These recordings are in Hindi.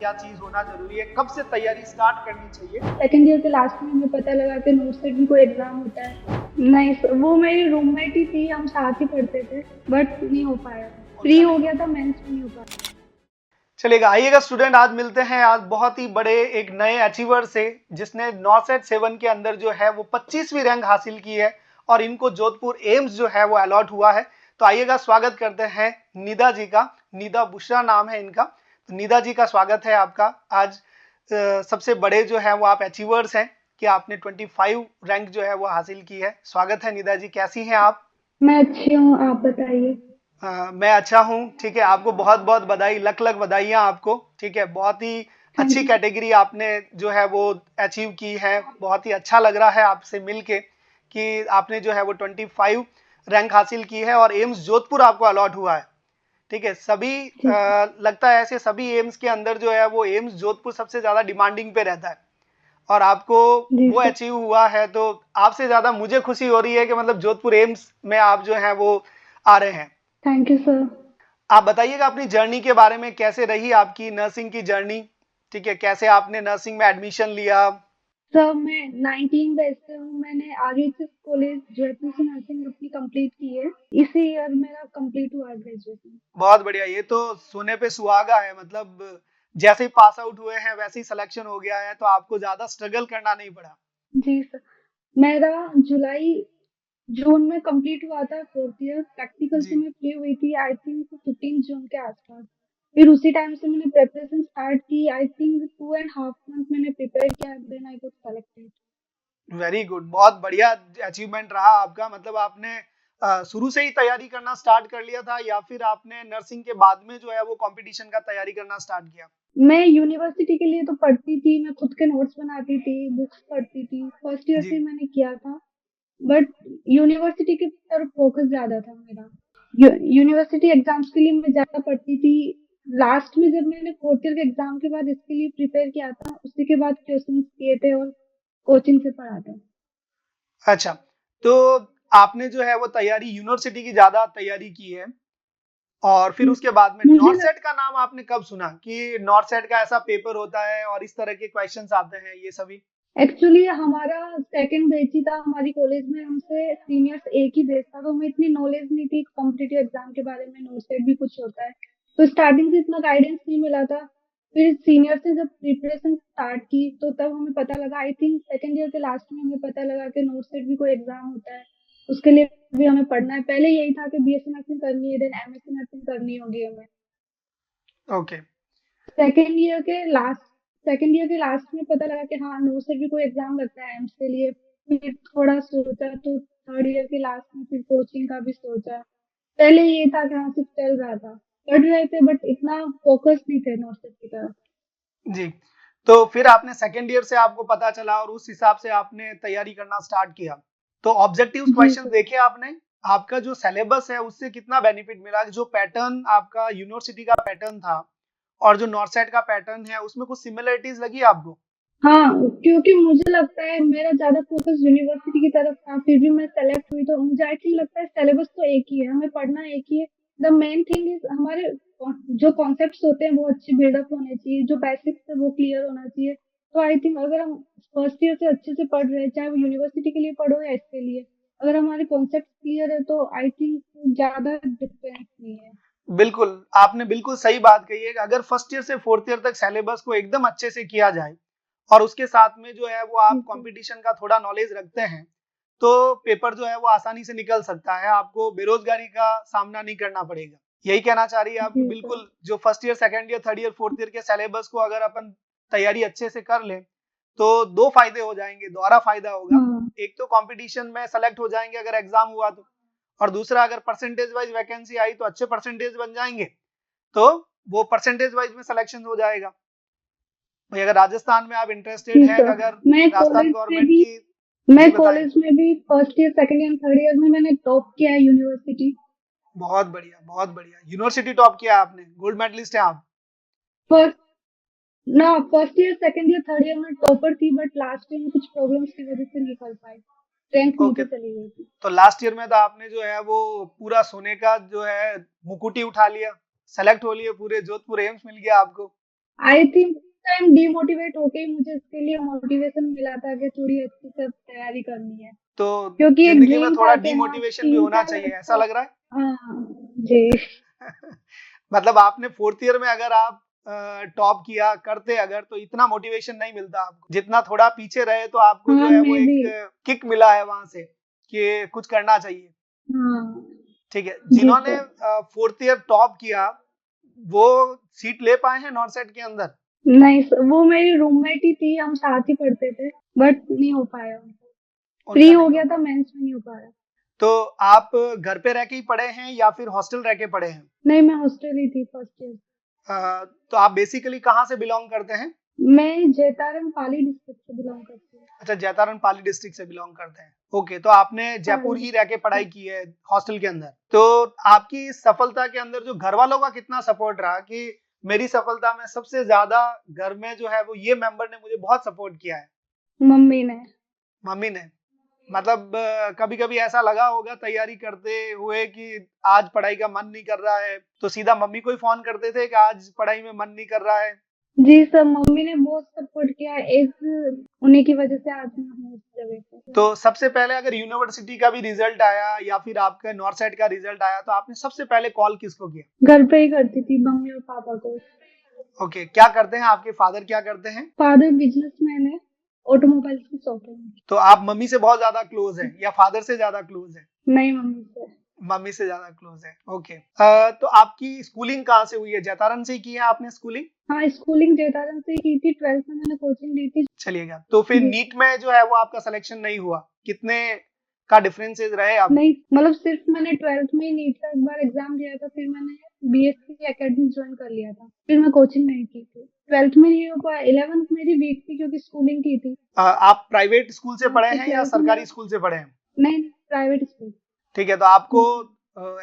क्या चीज होना जरूरी है, कब से तैयारी स्टार्ट करनी चाहिए? सेकेंड ईयर के लास्ट में हमें पता लगा कि नोट सेट भी कोई एग्जाम होता है। नहीं सर, वो मेरी रूममेट ही थी, हम साथ ही पढ़ते थे, बट नहीं हो पाया। फ्री हो गया था, मेंस में नहीं हो पाया। चलेगा, आइएगा स्टूडेंट, आज मिलते हैं आज बहुत ही बड़े एक नए अचीवर से जिसने नॉर्सेट 7 के अंदर जो है वो 25वीं रैंक हासिल की है और इनको जोधपुर एम्स जो है वो अलॉट हुआ है। तो आइएगा स्वागत करते हैं निदा जी का। निदा बुशरा नाम है इनका। तो निदा जी का स्वागत है आपका। आज सबसे बड़े जो है वो आप अचीवर्स हैं कि आपने 25 रैंक जो है वो हासिल की है। स्वागत है निदा जी, कैसी हैं आप? मैं अच्छी हूँ, आप बताइए। मैं अच्छा हूँ, ठीक है। आपको बहुत बहुत बधाई, लख लख बधाइयाँ आपको, ठीक है। बहुत ही थैंक अच्छी यू। कैटेगरी आपने जो है वो अचीव की है। बहुत ही अच्छा लग रहा है आपसे मिलके कि आपने जो है वो 25 रैंक हासिल की है और एम्स जोधपुर आपको अलॉट हुआ है, ठीक है। सभी जी लगता है ऐसे सभी एम्स के अंदर जो है वो एम्स जोधपुर सबसे ज्यादा डिमांडिंग पे रहता है और आपको जी वो सर। अचीव हुआ है। तो आपसे ज्यादा मुझे खुशी हो रही है कि मतलब जोधपुर एम्स में आप जो है वो आ रहे हैं। Thank you sir. आप बताइएगा अपनी जर्नी के बारे में, कैसे रही आपकी नर्सिंग की जर्नी, ठीक है। कैसे आपने नर्सिंग में एडमिशन लिया? सर मैं 19 बैच से हूँ। मैंने आरएचएस कॉलेज जयपुर से नर्सिंग अपनी कंप्लीट की है। इसी ईयर मेरा कंप्लीट हुआ ग्रेजुएशन। बहुत बढ़िया, ये तो सोने पे सुहागा है। मतलब जैसे ही पास आउट हुए हैं वैसे ही सिलेक्शन हो गया है, तो आपको ज्यादा स्ट्रगल करना नहीं पड़ा। जी सर। मेरा जुलाई जून में कंप्लीट हुआ था फोर्थ ईयर। प्रैक्टिकल से जी, मैं फ्री हुई थी आई थिंक 15 जून के आसपास। फिर उसी टाइम से मैंने प्रिपरेशन स्टार्ट की। आई थिंक 2.5 मंथ मैंने प्रिपेयर किया, then I got selected. Very good, बहुत बढ़िया अचीवमेंट रहा आपका। मतलब आपने शुरू से ही तैयारी करना स्टार्ट कर लिया था या फिर आपने नर्सिंग के बाद में जो है वो कंपटीशन का तैयारी करना स्टार्ट किया? मैं यूनिवर्सिटी के लिए तो पढ़ती थी, मैं खुद के नोट्स बनाती थी, बुक्स पढ़ती थी, फर्स्ट ईयर से जी, मैंने किया था। बट यूनिवर्सिटी की तरफ फोकस ज्यादा था मेरा। यूनिवर्सिटी एग्जाम्स के लिए मैं ज्यादा पढ़ती थी। लास्ट में जब मैंने फोर्थ ईयर के एग्जाम के बाद इसके लिए प्रिपेयर किया था, उसी के बाद क्वेश्चंस किए थे और कोचिंग से पढ़ा था। अच्छा। तो आपने जो है वो तैयारी यूनिवर्सिटी की ज्यादा तैयारी की है और फिर उसके बाद में मुझे लग नॉर्सेट का नाम आपने कब सुना कि नॉर्सेट का ऐसा पेपर होता है और इस तरह के क्वेश्चंस आते हैं ये सभी? एक्चुअली हमारा सेकंड बैच ही था हमारी कॉलेज में, हमसे सीनियर्स एक ही बैच था, तो हमें इतनी नॉलेज नहीं थी कॉम्पिटिटिव एग्जाम के बारे में, नोटसेट भी कुछ होता है। तो स्टार्टिंग से इतना गाइडेंस नहीं मिला था। फिर सीनियर से जब प्रिपरेशन स्टार्ट की तो तब हमें पता लगा, आई थिंक सेकंड ईयर के लास्ट में हमें पता लगा कि नोटसेट भी कोई एग्जाम होता है। उसके लिए भी हमें पढ़ना है। पहले यही था कि बीएससी नर्सिंग करनी है, देन एमएससी नर्सिंग करनी होगी हमें। ओके। सेकेंड ईयर के लास्ट सेकेंड ईयर के लास्ट में पता लगा कि हाँ नो से भी कोई एग्जाम लगता है एम्स के लिए। फिर थोड़ा सोचा तो थर्ड ईयर के लास्ट में फिर कोचिंग का भी सोचा। पहले ये था कि हाँ सिर्फ चल रहा था, पढ़ रहे थे, बट इतना फोकस नहीं थे नोट्स की तरफ। जी, तो फिर आपने सेकेंड ईयर से आपको पता चला और उस हिसाब से आपने तैयारी करना स्टार्ट किया। तो ऑब्जेक्टिव जी क्वेश्चन सर। देखे आपने? आपका जो सिलेबस है उससे कितना बेनिफिट मिला? जो पैटर्न आपका यूनिवर्सिटी का पैटर्न था और जो नॉर्सेट का पैटर्न है उसमें कुछ सिमिलरिटीज लगी आपको? हाँ, क्योंकि मुझे लगता है मेरा ज्यादा फोकस यूनिवर्सिटी की तरफ था, फिर भी मैं सेलेक्ट हुई, तो मुझे आई थिंक लगता है सिलेबस तो एक ही है, हमें पढ़ना एक ही है। द मेन थिंग इज हमारे जो कॉन्सेप्ट्स होते हैं वो अच्छे बिल्डअप होने चाहिए, जो बेसिक्स है वो क्लियर होना चाहिए। तो आई थिंक अगर हम फर्स्ट ईयर से अच्छे से पढ़ रहे हैं, चाहे वो यूनिवर्सिटी के लिए पढ़ो या इसके लिए, अगर हमारे कॉन्सेप्ट क्लियर है तो आई थिंक ज्यादा डिफरेंस नहीं है। बिल्कुल, आपने बिल्कुल सही बात कही है कि अगर फर्स्ट ईयर से फोर्थ ईयर तक सिलेबस को एकदम अच्छे से किया जाए और उसके साथ में जो है वो जी आप सर। कंपटीशन का थोड़ा नॉलेज रखते हैं तो पेपर जो है वो आसानी से निकल सकता है। आपको बेरोजगारी का सामना नहीं करना पड़ेगा। यही कहना चाह रही है आप कि जी सर। बिल्कुल जो first year, second year, third year, fourth year के सिलेबस को अगर अपन तैयारी अच्छे से कर लें तो दो फायदे हो जाएंगे, दोहरा फायदा होगा। हाँ। एक तो कंपटीशन में सेलेक्ट हो जाएंगे अगर एग्जाम हुआ तो, और दूसरा अगर परसेंटेज वाइज वैकेंसी आई तो अच्छे परसेंटेज बन जाएंगे, तो वो परसेंटेज वाइज में सिलेक्शन हो जाएगा। भाई अगर राजस्थान में आप इंटरेस्टेड जी हैं, सर। अगर मैं राजस्थान कॉलेज में गवर्नमेंट भी की। मैं जी बताएं। कॉलेज में भी first year second year third year में मैंने टॉप किया है यूनिवर्सिटी। बहुत बढ़िया, बहुत बढ़िया। यूनिवर्सिटी टॉप किया आपने, गोल्ड मेडलिस्ट हैं आप। फर्स्ट ना first year second year third year में टॉपर थी, बट लास्ट ईयर में कुछ प्रॉब्लम्स की वजह से नहीं कर पाई, रैंक ओके, नीचे चली गई थी। तो लास्ट ईयर में तो आपने जो है वो पूरा सोने का जो है मुकुट ही उठा लिया, सेलेक्ट हो लिए, पूरे जोधपुर एम्स मिल गया आपको। आई थिंक टाइम डीमोटिवेट होके ही मुझे इसके लिए मोटिवेशन मिला था कि थोड़ी अच्छी से तैयारी करनी है, तो क्योंकि एक जिंदगी में ड्रीम थोड़ा था कि हाँ डिमोटिवेशन भी तीन होना चार चाहिए, ऐसा अच्छा। लग रहा हाँ जी। है। मतलब आपने फोर्थ ईयर में अगर आप टॉप किया करते अगर, तो इतना मोटिवेशन नहीं मिलता आपको, जितना थोड़ा पीछे रहे तो आपको जो हाँ है वो मैं एक भी। किक मिला है वहां से कि कुछ करना चाहिए। हाँ ठीक है, जी जिन्होंने सर। फोर्थ ईयर टॉप किया वो सीट ले पाए हैं नॉर्सेट के अंदर? नहीं सर, वो मेरी रूममेट ही थी, हम साथ ही पढ़ते थे, बट नहीं हो पाया उनका। फ्री उनका हो नहीं हो गया था, पाया। मेंस में नहीं हो पाया। तो आप घर पे रह के ही पढ़े हैं या फिर हॉस्टल रह के पढ़े हैं? नहीं, मैं हॉस्टल ही थी फर्स्ट ईयर। तो आप बेसिकली कहाँ से बिलोंग करते हैं? मैं जैतारण पाली डिस्ट्रिक्ट से बिलोंग करती हूँ। अच्छा, जैतारण पाली डिस्ट्रिक्ट से बिलोंग करते हैं। ओके, तो आपने जयपुर पाली। ही रह के पढ़ाई की है हॉस्टल के अंदर। तो आपकी इस सफलता के अंदर जो घर वालों का कितना सपोर्ट रहा कि मेरी सफलता में सबसे ज्यादा घर में जो है वो ये मेंबर ने मुझे बहुत सपोर्ट किया है? मम्मी ने। मम्मी ने। मतलब कभी कभी ऐसा लगा होगा तैयारी करते हुए कि आज पढ़ाई का मन नहीं कर रहा है, तो सीधा मम्मी को ही फोन करते थे कि आज पढ़ाई में मन नहीं कर रहा है? जी सर, मम्मी ने बहुत सपोर्ट किया, एक उन्हीं की वजह से आज मैं हूँ इस जगह पे। तो सबसे पहले अगर यूनिवर्सिटी का भी रिजल्ट आया या फिर आपका नॉर्सेट का रिजल्ट आया तो आपने सबसे पहले कॉल किसको किया? घर पे ही करती थी, मम्मी और पापा को। ओके, क्या करते हैं आपके फादर, क्या करते हैं? फादर बिजनेसमैन है, ऑटोमोबाइल की शॉप है उनकी। तो आप मम्मी से बहुत ज्यादा क्लोज हैं या फादर से ज्यादा क्लोज हैं? नहीं, मम्मी से। मम्मी से ज्यादा क्लोज है। ओके, तो आपकी स्कूलिंग कहाँ से हुई है? जैतारण से ही की है आपने स्कूलिंग? हाँ, स्कूलिंग जयतारण से ही की थी, 12th में मैंने कोचिंग ली थी। चलिएगा, तो फिर जी। नीट में जो है वो आपका सिलेक्शन नहीं हुआ, कितने का डिफरेंसेस रहे आपके? नहीं, मतलब सिर्फ मैंने 12th में ही नीट का एक बार एग्जाम दिया था, फिर मैंने बीएससी एकेडमी ज्वाइन कर लिया था, फिर मैं कोचिंग नहीं की थी। 12th में नहीं हो पाया, 11th मेरी वीक थी क्योंकि स्कूलिंग की थी। आप प्राइवेट स्कूल से हाँ, पढ़े फिर हैं या 12th में। सरकारी स्कूल से पढ़े हैं? नहीं, प्राइवेट स्कूल। ठीक है, तो आपको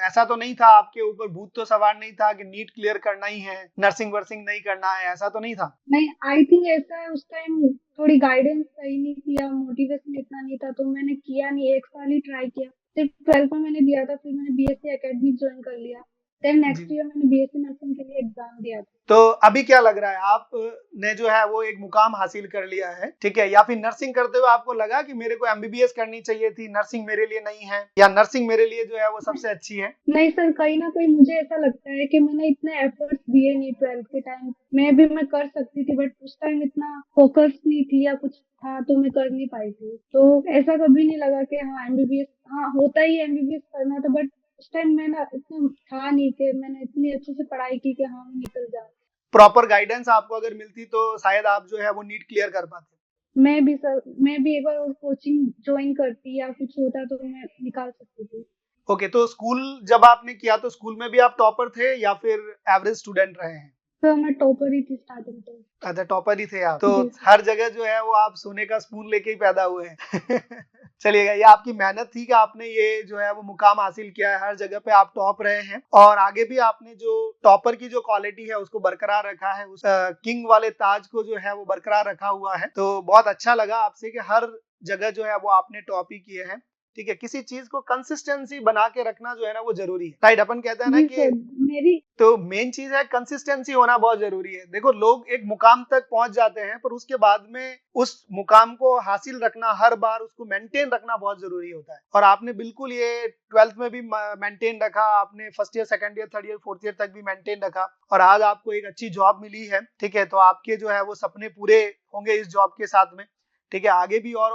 ऐसा तो नहीं था, आपके ऊपर भूत तो सवार नहीं था कि नीट क्लियर करना ही है, नर्सिंग वर्सिंग नहीं करना है, ऐसा तो नहीं था? नहीं, आई थिंक ऐसा है, उस टाइम थोड़ी गाइडेंस सही नहीं थी या मोटिवेशन इतना नहीं था, तो मैंने किया नहीं, एक साल ही ट्राई किया। सिर्फ 12th में मैंने दिया था, फिर मैंने बीएससी एकेडमी ज्वाइन कर लिया। देन जी। नेक्स्ट ईयर मैंने बीएससी नर्सिंग के लिए एग्जाम दिया था। तो अभी क्या लग रहा है, आप ने जो है वो एक मुकाम हासिल कर लिया है, ठीक है? या फिर नर्सिंग करते हुए आपको लगा कि मेरे को एमबीबीएस करनी चाहिए थी, नर्सिंग मेरे लिए नहीं है, या नर्सिंग मेरे लिए जो है वो सबसे अच्छी है? नहीं सर, कहीं ना कहीं मुझे ऐसा लगता है कि मैंने इतने एफर्ट्स दिए नहीं 12th के टाइम में भी, मैं कर सकती थी, बट उस टाइम इतना फोकस नहीं थी या कुछ था, तो मैं कर नहीं पाई थी। तो ऐसा कभी नहीं लगा कि हाँ एमबीबीएस, हाँ होता ही एमबीबीएस करना था, बट उस टाइम मैंने इतना था नहीं कि मैंने इतनी अच्छे से पढ़ाई की कि हाँ मैं निकल जाऊँ। प्रॉपर गाइडेंस आपको अगर मिलती तो शायद आप जो है वो नीट क्लियर कर पाते। मैं भी सर, मैं भी एक बार और कोचिंग ज्वाइन करती या कुछ होता तो मैं निकाल सकती थी। ओके, तो स्कूल जब आपने किया तो स्कूल में भी आप टॉपर थे या फिर एवरेज स्टूडेंट रहे हैं? तो मैं टॉपर ही थी स्टार्टिंग से। अच्छा, टॉपर ही थे आप, तो जी सर। हर जगह जो है वो आप सोने का स्पून लेके ही पैदा हुए हैं। चलिएगा, ये आपकी मेहनत थी कि आपने ये जो है वो मुकाम हासिल किया है, हर जगह पे आप टॉप रहे हैं और आगे भी आपने जो टॉपर की जो क्वालिटी है उसको बरकरार रखा है, उस किंग वाले ताज को जो है वो बरकरार रखा हुआ है। तो बहुत अच्छा लगा आपसे कि हर जगह जो है वो आपने टॉप ही किए हैं। ठीक है, किसी चीज को कंसिस्टेंसी बना के रखना जो है ना वो जरूरी है, राइट? अपन कहते हैं ना जी कि सर। मेरी। तो मेन चीज है कंसिस्टेंसी होना बहुत जरूरी है। देखो, लोग एक मुकाम तक पहुंच जाते हैं पर उसके बाद में उस मुकाम को हासिल रखना, हर बार उसको मेंटेन रखना बहुत जरूरी होता है, और आपने बिल्कुल ये 12th में भी मेंटेन रखा, आपने first year, second year, third year, fourth year तक भी मेंटेन रखा और आज आपको एक अच्छी जॉब मिली है। ठीक है, तो आपके जो है वो सपने पूरे होंगे इस जॉब के साथ में। ठीक है, आगे भी और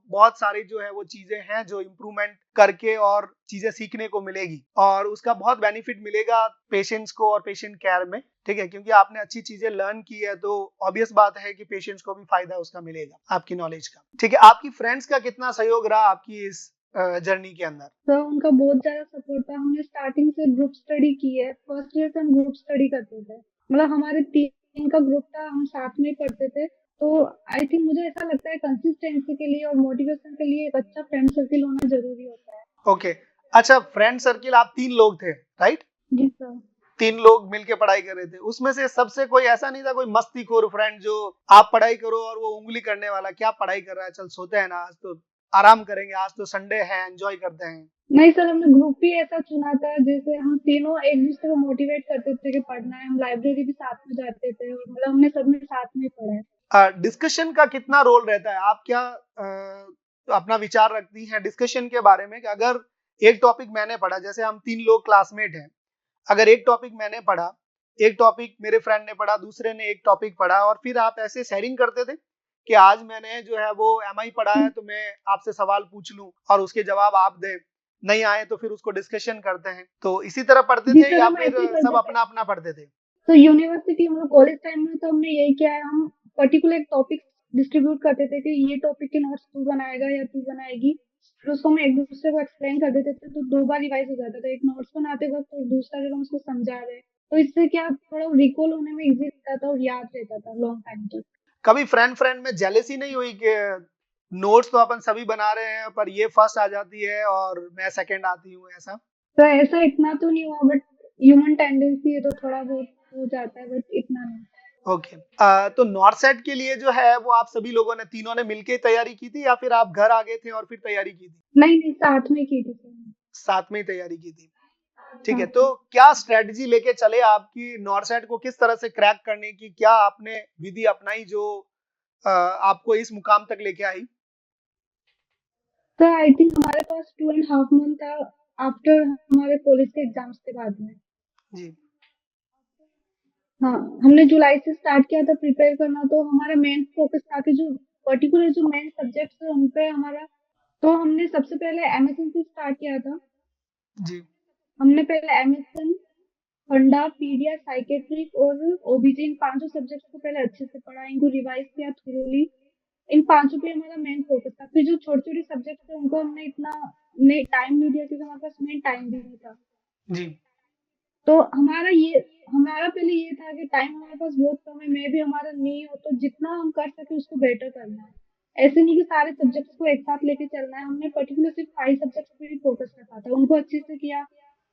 बहुत सारी जो है वो चीजें हैं जो इम्प्रूवमेंट करके और चीजें सीखने को मिलेगी और उसका बहुत बेनिफिट मिलेगा पेशेंट्स को और पेशेंट केयर में। ठीक है, क्योंकि आपने अच्छी चीजें लर्न की है तो ऑब्वियस बात है कि पेशेंट्स को भी फायदा उसका मिलेगा आपकी नॉलेज का। ठीक है, आपकी फ्रेंड्स का कितना सहयोग रहा आपकी इस जर्नी के अंदर? तो उनका बहुत ज्यादा सपोर्ट था, हमने स्टार्टिंग से ग्रुप स्टडी की है, फर्स्ट ईयर से हम ग्रुप स्टडी करते थे, मतलब हमारे 3 का ग्रुप था, हम साथ में पढ़ते थे। तो आई थिंक मुझे ऐसा लगता है कंसिस्टेंसी के लिए और मोटिवेशन के लिए एक अच्छा फ्रेंड सर्किल होना जरूरी होता है। ओके, अच्छा, फ्रेंड सर्किल आप 3 लोग थे, राइट? जी सर। 3 लोग मिलके पढ़ाई कर रहे थे, उसमें से सबसे कोई ऐसा नहीं था कोई मस्तीखोर फ्रेंड जो आप पढ़ाई करो और वो उंगली करने वाला, क्या पढ़ाई कर रहा है, चल सोते हैं ना, आज तो आराम करेंगे, आज तो संडे है, एंजॉय करते हैं? नहीं सर, हमने ग्रुप ही ऐसा चुना था जैसे हम तीनों एक दूसरे को मोटिवेट करते थे कि पढ़ना है। हम लाइब्रेरी भी साथ में जाते थे और मतलब हमने सबने साथ में पढ़ा है। डिस्कशन का कितना रोल रहता है? आप क्या अपना विचार रखती हैं डिस्कशन के बारे में कि अगर एक टॉपिक मैंने पढ़ा, जैसे हम 3 लोग क्लासमेट हैं, अगर एक टॉपिक मैंने पढ़ा, एक टॉपिक मेरे फ्रेंड ने पढ़ा, दूसरे ने एक टॉपिक पढ़ा, और फिर आप ऐसे शेयरिंग करते थे कि आज मैंने जो है वो एमआई पढ़ा है तो मैं आपसे सवाल पूछ लूं और उसके जवाब आप दें, नहीं आए तो फिर उसको डिस्कशन करते हैं, तो इसी तरह पढ़ते जी थे सर, या हम फिर ऐसे ही सब करते थे। अपना अपना पढ़ते थे? तो यूनिवर्सिटी हम लोग कॉलेज टाइम में तो हमने यही किया है, हम पर्टिकुलर टॉपिक डिस्ट्रीब्यूट करते थे कि ये टॉपिक के नोट्स तू बनाएगा या तू बनाएगी। फिर उसको हम एक दूसरे को एक्सप्लेन कर देते थे, तो 2 बार रिवाइज हो जाता था, एक नोट्स बनाते वक्त और दूसरा जब हम उसको समझा रहे। तो इससे क्या थोड़ा रिकॉल होने में इजी रहता था और याद रहता था लॉन्ग टाइम तक। कभी फ्रेंड फ्रेंड में जेलेसी नहीं हुई कि नोट्स तो अपन सभी बना रहे हैं पर ये फर्स्ट आ जाती है और मैं सेकंड आती हूँ, ऐसा? तो ऐसा इतना तो नहीं हुआ, बट ह्यूमन टेंडेंसी है तो थोड़ा बहुत हो जाता है, बट इतना नहीं। ओके। तो नॉर्थ सेट के लिए जो है वो आप सभी लोगों ने, तीनों ने मिलके तैयारी की थी या फिर आप घर आ गए थे और फिर तैयारी की थी? नहीं नहीं, साथ में की थी सर। साथ में ही तैयारी की थी। ठीक है, हाँ। तो क्या स्ट्रेटजी लेके चले आपकी नॉर्थ सेट को किस तरह से क्रैक करने की, क्या आपने विधि अपनाई जो आपको इस मुकाम तक लेके आई? तो आई थिंक हमारे पास 2.5 मंथ था आफ्टर हमारे कॉलेज के एग्जाम्स के बाद में। जी। हाँ, हमने जुलाई से स्टार्ट किया था प्रिपेयर करना, तो हमारा मेन फोकस था कि जो पर्टिकुलर जो मेन सब्जेक्ट्स है उन पे हमारा। तो हमने सबसे पहले एमएसएन से स्टार्ट किया था। जी। हमने पहले एमएसएन, फंडा, पीडिया, साइकेट्रिक और ओबीजी, इन पांचों सब्जेक्ट्स को पहले अच्छे से पढ़ा, इनको रिवाइज किया थोरोली। इन पांचों पे हमारा मेन फोकस था। फिर जो छोटे छोटे सब्जेक्ट्स थे उनको हमने इतना नहीं टाइम नहीं दिया क्योंकि हमारे पास मेन टाइम भी नहीं था। जी। तो हमारा पहले ये था कि टाइम हमारे पास बहुत कम है, मे भी हमारा नहीं हो, तो जितना हम कर सके उसको बेटर करना है। ऐसे नहीं कि सारे सब्जेक्ट्स को एक साथ लेके चलना है। हमने पर्टिकुलर सिर्फ 5 सब्जेक्ट्स पे ही फोकस रखा था, उनको अच्छे से किया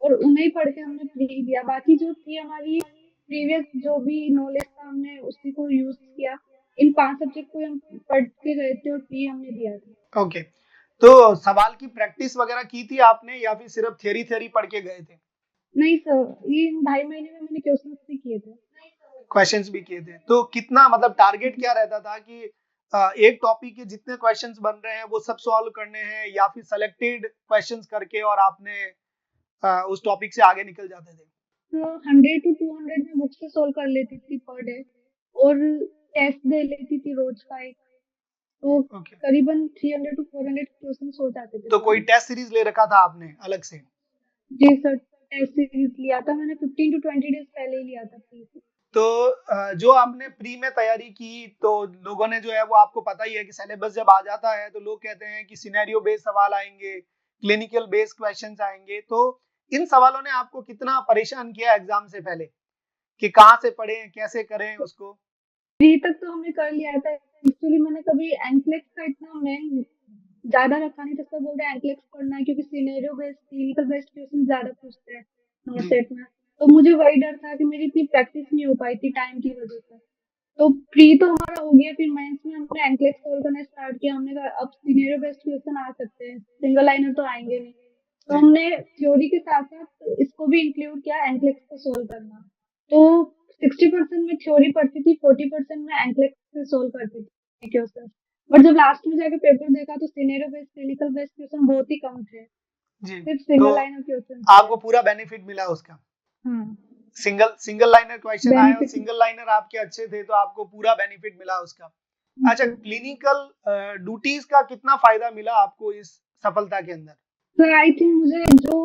और उन्हें ही पढ़ के हमने प्री दिया। बाकी जो थी हमारी प्रीवियस जो भी नॉलेज था हमने उसी को यूज किया। इन 5 सब्जेक्ट को हम पढ़ के गए थे और प्री हमने दिया था। ओके। तो सवाल की प्रैक्टिस वगैरह की थी आपने या फिर सिर्फ थ्योरी थ्योरी पढ़ के गए थे? नहीं सर, ये इन 2.5 महीने में मैंने क्वेश्चन भी किए थे। क्वेश्चंस भी किए थे, तो कितना मतलब टारगेट क्या रहता था कि एक टॉपिक के जितने क्वेश्चंस बन रहे हैं वो सब सॉल्व करने हैं या फिर सेलेक्टेड क्वेश्चंस करके और आपने उस टॉपिक से आगे निकल जाते थे? तो 100 to 200 में बुक से सोल्व कर लेती थी पर डे, और टेस्ट दे लेती थी रोज का एक। तो ओके। करीबन 300 to 400 क्वेश्चन हो जाते थे तो पर कोई डे। टेस्ट सीरीज ले रखा था आपने अलग से? जी सर, टेस्ट सीरीज लिया था मैंने 15 to 20 डेज पहले ही लिया था प्लीज। तो जो आपने प्री में तैयारी की तो लोगों ने जो है वो, आपको पता ही है कि सिलेबस जब आ जाता है तो लोग कहते हैं कि सिनेरियो बेस्ड सवाल आएंगे, क्लिनिकल बेस्ड क्वेश्चंस आएंगे, तो इन सवालों ने आपको कितना परेशान किया एग्जाम से पहले कि कहाँ से पढ़ें, कैसे करें उसको? प्री तक तो हमने कर लिया था। एक्चुअली मैंने कभी एनक्लेक्स का इतना मेन ज्यादा रखा नहीं था। सब बोलते हैं एनक्लेक्स पढ़ना है क्योंकि scenario based clinical based question ज्यादा पूछते हैं जी। नॉर्सेट में। तो मुझे वही डर था कि मेरी इतनी प्रैक्टिस नहीं हो पाई थी टाइम की वजह से। तो प्री तो हमारा हो गया, फिर मेंस में हमने एंकलेट सोल्व करना स्टार्ट किया। हमने कहा अब सिनेरियो बेस्ड क्वेश्चन आ सकते हैं, सिंगल लाइनर तो आएंगे नहीं। तो जी। हमने थ्योरी के साथ साथ इसको भी इंक्लूड किया, एंकलेट्स को सोल्व करना। तो 60% में थ्योरी पढ़ती थी, 40% में एंकलेट्स से सोल्व करती थी क्वेश्चन। बट जब लास्ट में जाके पेपर देखा तो scenario based clinical based question बहुत ही कम थे, जी। सिर्फ तो सिंगल लाइनर क्वेश्चन थे। आपको पूरा बेनिफिट मिला उसका? हाँ, सिंगल सिंगल लाइनर क्वेश्चन आए और बेनिफिट। सिंगल लाइनर आपके अच्छे थे तो आपको पूरा बेनिफिट मिला उसका। अच्छा, क्लिनिकल ड्यूटीज का कितना फायदा मिला आपको इस सफलता के अंदर? सर आई थिंक मुझे जो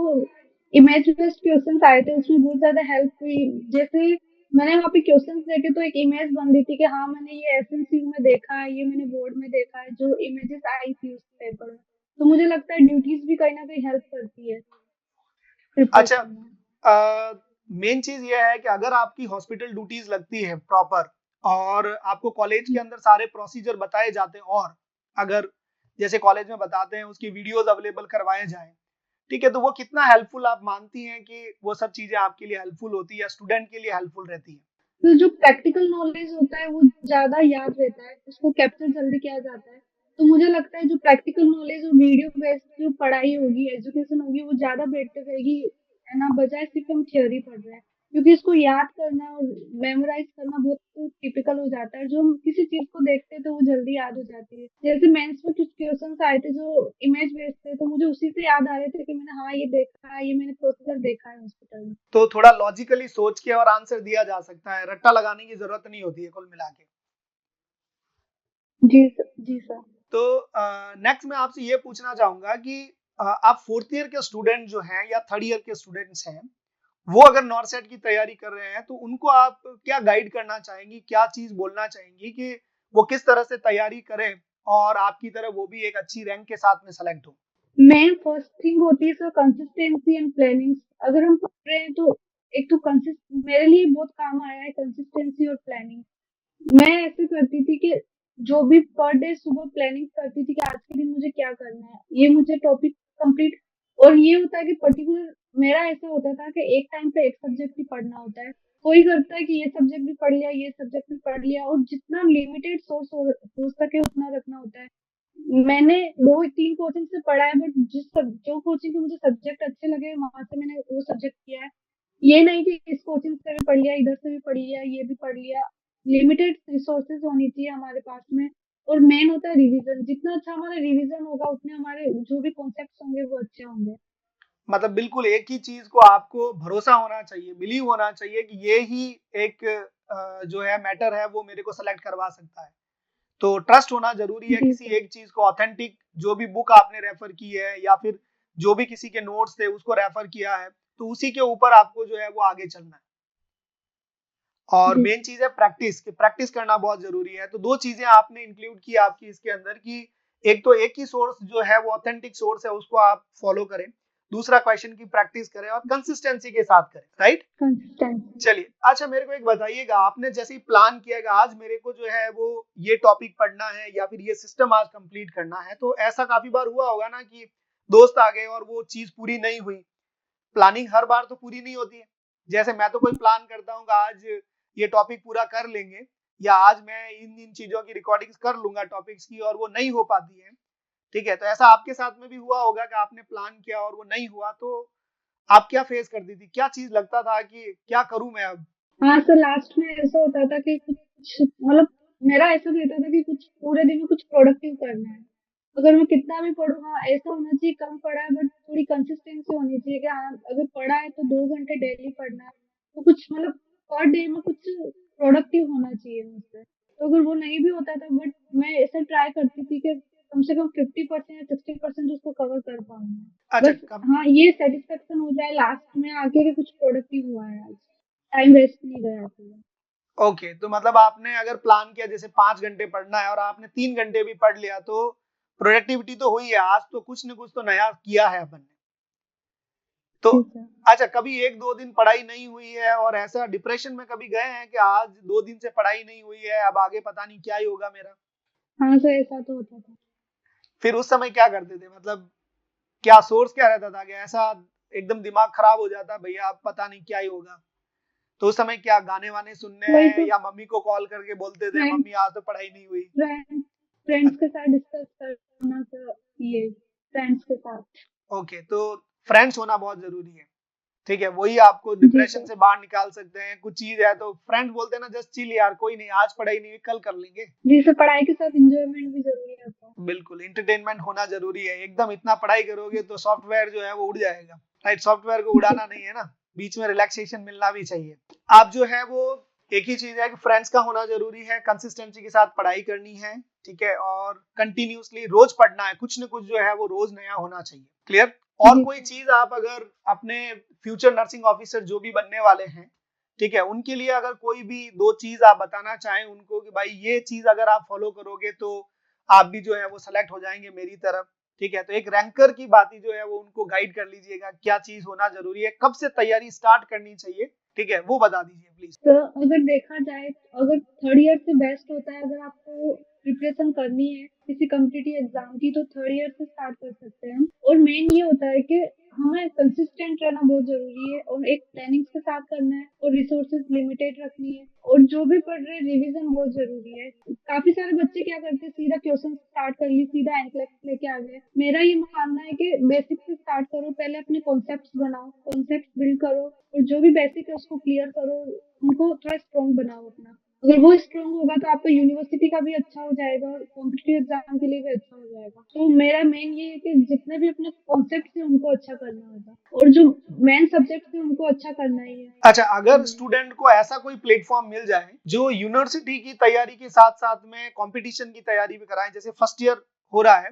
इमेज बेस्ड क्वेश्चंस आए थे उसमें बहुत ज्यादा हेल्प हुई। जैसे मैंने वहाँ पे क्वेश्चंस देखे तो एक इमेज बन रही थी कि हाँ मैंने ये एसएनसीयू में देखा है, ये मैंने बोर्ड में देखा है, जो इमेजेस आई थी उस पेपर में। तो मुझे लगता है ड्यूटीज भी कहीं ना कहीं हेल्प करती है अच्छा, प्रिपरेशन में। मेन चीज ये है कि अगर आपकी हॉस्पिटल ड्यूटीज लगती है प्रॉपर और आपको कॉलेज के अंदर सारे प्रोसीजर बताए जाते हैं, और अगर जैसे कॉलेज में बताते हैं उसकी वीडियोस अवेलेबल करवाए जाएं, ठीक है, तो वो कितना हेल्पफुल आप मानती हैं कि वो सब चीजें आपके लिए हेल्पफुल होती है या स्टूडेंट के लिए हेल्पफुल रहती है? तो जो प्रैक्टिकल नॉलेज होता है वो ज्यादा याद रहता है, उसको कैप्चर जल्दी किया जाता है। तो मुझे लगता है जो प्रैक्टिकल नॉलेज और वीडियो बेस्ड जो पढ़ाई होगी, एजुकेशन होगी, वो ज्यादा बेटर रहेगी, है ना, बजाय सिर्फ हम थ्योरी पढ़ रहे हैं। क्योंकि इसको याद करना और मेमोराइज करना बहुत टिपिकल हो जाता है। जो हम किसी चीज को देखते हैं तो वो जल्दी याद हो जाती है। जैसे मेंस में कुछ क्वेश्चंस आए थे जो इमेज बेस्ड थे, तो मुझे उसी से याद आ रहे थे कि मैंने हाँ ये देखा है, ये मैंने प्रोसीजर देखा है हॉस्पिटल में। तो थोड़ा लॉजिकली सोच के और आंसर दिया जा सकता है, रट्टा लगाने की जरूरत नहीं होती है कुल मिला के। जी सर, जी सर। तो नेक्स्ट मैं आपसे ये पूछना चाहूंगा कि आप फोर्थ ईयर के स्टूडेंट जो हैं या थर्ड ईयर के स्टूडेंट्स हैं, वो अगर नॉर्सेट की तैयारी कर रहे हैं तो उनको आप क्या गाइड करना चाहेंगी, क्या चीज बोलना चाहेंगी कि वो किस तरह से तैयारी करें और आपकी तरह वो भी एक अच्छी रैंक के साथ में सेलेक्ट हो? मेन फर्स्ट थिंग होती है सर कंसिस्टेंसी एंड प्लानिंग। अगर हम पढ़ रहे हैं तो एक तो कंसिस्ट मेरे लिए बहुत काम आया है कंसिस्टेंसी और प्लानिंग। मैं ऐसे करती थी कि जो भी पर डे सुबह प्लानिंग करती थी कि आज के दिन मुझे क्या करना है, ये मुझे टॉपिक कंप्लीट। और ये होता है कि पर्टिकुलर मेरा ऐसा होता था कि एक टाइम पे एक सब्जेक्ट ही पढ़ना होता है। कोई करता है कि ये सब्जेक्ट भी पढ़ लिया, ये सब्जेक्ट भी पढ़ लिया, और जितना लिमिटेड सोर्स हो सके उतना रखना होता है। मैंने 2-3 कोचिंग से पढ़ा है, बट जो कोचिंग के मुझे सब्जेक्ट अच्छे लगे वहां से मैंने वो सब्जेक्ट किया है। ये नहीं कि इस कोचिंग से भी पढ़ लिया, इधर से भी पढ़ लिया, ये भी पढ़ लिया। लिमिटेड रिसोर्सेज होनी चाहिए हमारे पास में। और मेन होता है रिवीजन। जितना अच्छा हमारा रिवीजन होगा उतने हमारे जो भी कॉन्सेप्ट होंगे वो अच्छे होंगे। मतलब बिल्कुल एक ही चीज को आपको भरोसा होना चाहिए, बिलीव होना चाहिए कि ये ही एक जो है मैटर है वो मेरे को सेलेक्ट करवा सकता है। तो ट्रस्ट होना जरूरी है जी किसी सर। एक चीज को, ऑथेंटिक जो भी बुक आपने रेफर की है या फिर जो भी किसी के नोट्स थे उसको रेफर किया है, तो उसी के ऊपर आपको जो है वो आगे चलना है। और जी मेन चीज है प्रैक्टिस, कि प्रैक्टिस करना बहुत जरूरी है। तो दो चीजें आपने इंक्लूड की आपकी इसके अंदर की, एक तो एक ही सोर्स जो है वो ऑथेंटिक सोर्स है उसको आप फॉलो करें, दूसरा क्वेश्चन की प्रैक्टिस करें और कंसिस्टेंसी के साथ करें, राइट? कंसिस्टेंसी। चलिए, अच्छा मेरे को एक बताइएगा, आपने जैसे ही प्लान किया कि आज मेरे को जो है वो ये टॉपिक पढ़ना है या फिर ये सिस्टम आज कंप्लीट करना है, तो ऐसा काफी बार हुआ होगा ना कि दोस्त आ गए और वो चीज पूरी नहीं हुई। प्लानिंग हर बार तो पूरी नहीं होती है। जैसे मैं तो कोई प्लान करता हूँ कि आज ये टॉपिक पूरा कर लेंगे या आज मैं इन इन चीजों की रिकॉर्डिंग्स कर लूंगा टॉपिक्स की, और वो नहीं हो पाती है। ठीक है, तो ऐसा आपके साथ में भी हुआ होगा कि आपने प्लान किया और वो नहीं हुआ, तो आप क्या फेस करती थी, क्या चीज लगता था कि क्या करूं मैं अब? हाँ सर, लास्ट में ऐसा होता था कि कुछ मतलब मेरा ऐसा रहता था कि कुछ पूरे दिन में कुछ प्रोडक्टिव करना है। अगर मैं कितना भी पढ़ूँ, हाँ ऐसा होना चाहिए कम पढ़ा है बट थोड़ी कंसिस्टेंसी होनी चाहिए कि हाँ अगर पढ़ा है तो 2 घंटे डेली पढ़ना है। तो कुछ मतलब पर डे में कुछ प्रोडक्टिव होना चाहिए मुझसे। तो अगर वो नहीं भी होता था, बट मैं ऐसा ट्राई करती थी कि कम से कम 50% या 60% उसको कवर कर पाऊँ। अच्छा, बस हाँ ये सेटिस्फेक्शन हो जाए लास्ट में आके कि कुछ प्रोडक्टिव हुआ है आज, टाइम वेस्ट नहीं गया पूरा। ओके, तो मतलब आपने अगर प्लान किया जैसे 5 घंटे पढ़ना है और आपने 3 घंटे भी पढ़ लिया, तो प्रोडक्टिविटी तो हुई है, आज तो कुछ न कुछ तो नया किया है अपन ने। तो जी सर। अच्छा, कभी 1-2 दिन पढ़ाई नहीं हुई है और ऐसा डिप्रेशन में कभी गए हैं कि आज 2 दिन से पढ़ाई नहीं हुई है, अब आगे पता नहीं क्या ही होगा मेरा? हाँ सर, ऐसा तो होता था। फिर उस समय क्या करते थे, मतलब क्या सोर्स क्या रहता था कि ऐसा एकदम दिमाग खराब हो जाता भैया अब पता नहीं क्या ही होगा? तो उस समय क्या गाने वाने सुनने वही हैं तो या मम्मी को कॉल करके बोलते थे फ्रेंड मम्मी आज तो पढ़ाई नहीं हुई? फ्रेंड फ्रेंड्स के साथ डिस्कस करना सर, ये फ्रेंड्स के साथ। ओके, तो फ्रेंड्स होना बहुत जरूरी है। ठीक है, वही आपको जी डिप्रेशन सर। से बाहर निकाल सकते हैं। कुछ चीज है तो फ्रेंड बोलते हैं ना, जस्ट चिल यार, कोई नहीं, आज पढ़ाई नहीं हुई कल कर लेंगे। जी सर, पढ़ाई के साथ एंजॉयमेंट भी जरूरी होता है। बिल्कुल, इंटरटेनमेंट होना जरूरी है। एकदम इतना पढ़ाई करोगे तो सॉफ्टवेयर जो है वो उड़ जाएगा, राइट? सॉफ्टवेयर को जी उड़ाना नहीं है ना, बीच में रिलैक्सेशन मिलना भी चाहिए। आप जो है वो एक ही चीज है कि फ्रेंड्स का होना जरूरी है, कंसिस्टेंसी के साथ पढ़ाई करनी है, ठीक है, और कंटिन्यूसली रोज पढ़ना है, कुछ ना कुछ जो है वो रोज नया होना चाहिए। क्लियर? और जी कोई सर। चीज आप अगर अपने फ्यूचर नर्सिंग ऑफिसर जो भी बनने वाले हैं, ठीक है, उनके लिए अगर कोई भी दो चीज आप बताना चाहें उनको कि भाई ये चीज अगर आप फॉलो करोगे तो आप भी जो है वो सेलेक्ट हो जाएंगे मेरी तरफ, ठीक है, तो एक रैंकर की बात ही जो है वो उनको गाइड कर लीजिएगा, क्या चीज होना जरूरी है, कब से तैयारी स्टार्ट करनी चाहिए, ठीक है, वो बता दीजिए प्लीज। तो अगर देखा जाए, अगर थर्ड ईयर से बेस्ट होता है अगर आपको प्रिपरेशन करनी है किसी कम्पिटिटिव एग्जाम की तो थर्ड ईयर से स्टार्ट कर सकते हैं हम। और मेन ये होता है कि हमें कंसिस्टेंट रहना बहुत जरूरी है और एक प्लानिंग के साथ करना है और रिसोर्सेज लिमिटेड रखनी है और जो भी पढ़ रहे हैं रिवीजन बहुत जरूरी है। काफी सारे बच्चे क्या करते हैं सीधा क्वेश्चन स्टार्ट कर ली सीधा एनक्लेक्स लेके आ गए। मेरा ये मानना है कि बेसिक से स्टार्ट करो, पहले अपने कॉन्सेप्ट्स बनाओ, कॉन्सेप्ट बिल्ड करो और जो भी बेसिक है उसको क्लियर करो, उनको थोड़ा स्ट्रॉन्ग बनाओ अपना। अगर वो स्ट्रांग होगा तो आपका यूनिवर्सिटी का भी अच्छा हो जाएगा और कॉम्पिटिटिव एग्जाम के लिए भी अच्छा हो जाएगा। तो मेरा मेन ये है कि जितने भी अपने कॉन्सेप्ट है उनको अच्छा करना होगा और जो मेन सब्जेक्ट है उनको अच्छा करना ही है। अच्छा, अगर स्टूडेंट को ऐसा कोई प्लेटफॉर्म मिल जाए जो यूनिवर्सिटी की तैयारी के साथ साथ में कंपटीशन की तैयारी भी कराए, जैसे फर्स्ट ईयर हो रहा है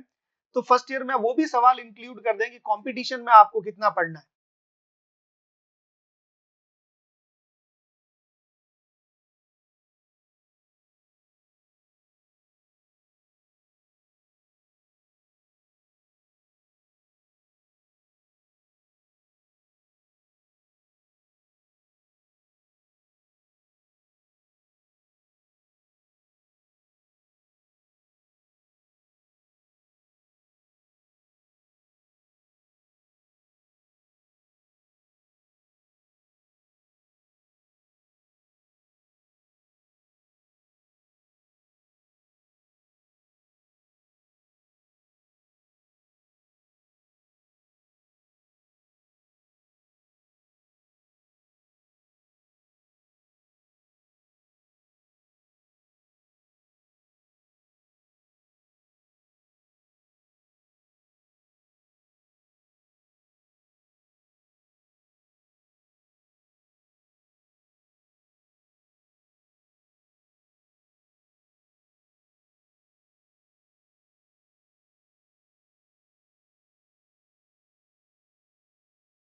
तो फर्स्ट ईयर में वो भी सवाल इंक्लूड कर दें कि कंपटीशन में आपको कितना पढ़ना है।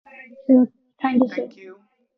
Thank you sir. Thank you.